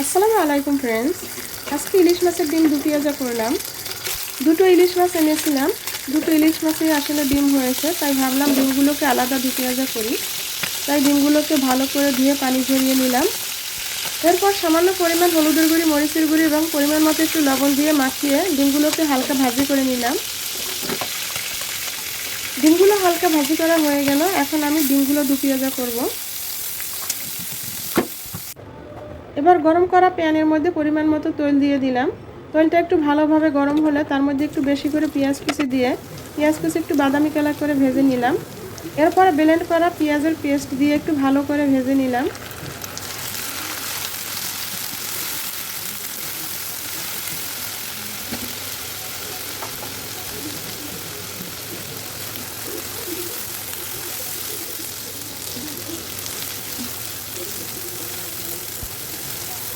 আসসালামু আলাইকুম ফ্রেন্ডস, আজকে ইলিশ মাছের ডিম দু পেঁয়াজা করলাম। দুটো ইলিশ মাছ এনেছিলাম, দুটো ইলিশ মাছেই আসলে ডিম হয়েছে, তাই ভাবলাম ডিমগুলোকে আলাদা দু পেঁয়াজা করি। তাই ডিমগুলোকে ভালো করে ধুয়ে পানি ঝরিয়ে নিলাম। এরপর সামান্য পরিমাণ হলুদের গুঁড়ি, মরিচের গুঁড়ি এবং পরিমাণ মতো একটু লবণ দিয়ে মাখিয়ে ডিমগুলোকে হালকা ভাজি করে নিলাম। ডিমগুলো হালকা ভাজি করা হয়ে গেল। এখন আমি ডিমগুলো দু পেঁয়াজা করব। এবার গরম করা প্যানের মধ্যে পরিমাণ মতো তেল দিয়ে দিলাম। তেলটা একটু ভালোভাবে গরম হলে তার মধ্যে একটু বেশি করে পেঁয়াজ কুচি দিয়ে পেঁয়াজ কুচি একটু বাদামি কালার করে ভেজে নিলাম। এরপর ব্লেন্ড করা পেঁয়াজের পেস্ট দিয়ে একটু ভালো করে ভেজে নিলাম।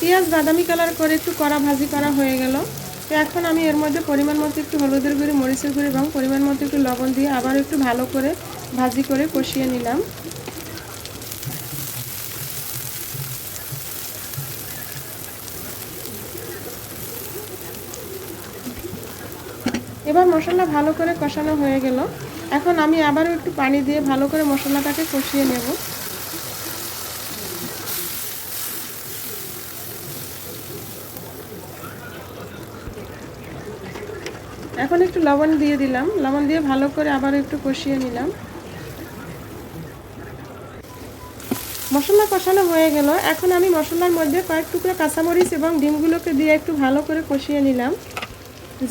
পেঁয়াজ বাদামি কালার করে একটু কড়া ভাজি করা হয়ে গেল। তো এখন আমি এর মধ্যে পরিমাণ মতো একটু হলুদের গুঁড়ি, মরিচের গুঁড়ি এবং পরিমাণ মতো একটু লবণ দিয়ে আবার একটু ভালো করে ভাজি করে কষিয়ে নিলাম। এবার মশলা ভালো করে কষানো হয়ে গেল। এখন আমি আবারও একটু পানি দিয়ে ভালো করে মশলাটাকে কষিয়ে নেব। এখন একটু লবণ দিয়ে দিলাম, লবণ দিয়ে ভালো করে আবার একটু কষিয়ে নিলাম। মশলা কষানো হয়ে গেল। এখন আমি মশলার মধ্যে কয়েক টুকরো কাঁচামরিচ এবং ডিমগুলোকে দিয়ে একটু ভালো করে কষিয়ে নিলাম।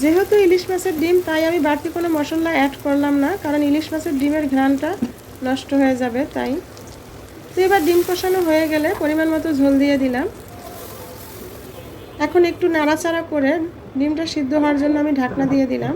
যেহেতু ইলিশ মাছের ডিম, তাই আমি বাড়তি কোনো মশলা অ্যাড করলাম না, কারণ ইলিশ মাছের ডিমের ঘ্রাণটা নষ্ট হয়ে যাবে তাই। তো এবার ডিম কষানো হয়ে গেলে পরিমাণ মতো ঝোল দিয়ে দিলাম। এখন একটু নাড়াচাড়া করে ডিমটা সিদ্ধ হওয়ার জন্য আমি ঢাকনা দিয়ে দিলাম।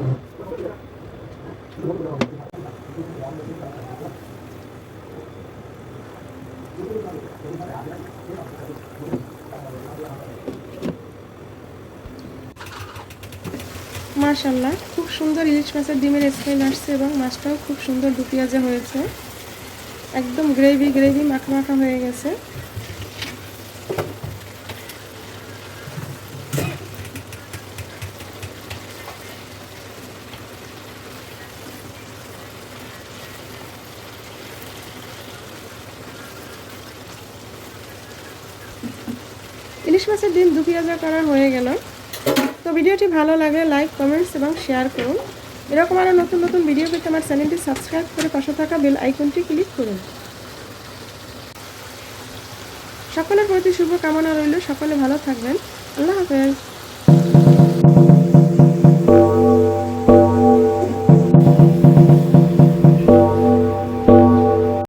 মাশাআল্লাহ, খুব সুন্দর ইলিশ মাছের ডিমের স্মেল আসছে এবং মাছটাও খুব সুন্দর দু পেঁয়াজা হয়েছে। একদম গ্রেভি গ্রেভি মাখা মাখা হয়ে গেছে। ইলিশ মাছের ডিম দু পেঁয়াজা করা হয়ে গেল। তো ভিডিওটি ভালো লাগলে লাইক, কমেন্টস এবং শেয়ার করুন। এরকম আরও নতুন নতুন ভিডিও পেতে আমার চ্যানেলটি সাবস্ক্রাইব করে পাশে থাকা বেল আইকনটি ক্লিক করুন। সকলের প্রতি শুভ কামনা রইল। সকলে ভালো থাকবেন। আল্লাহ হাফেজ।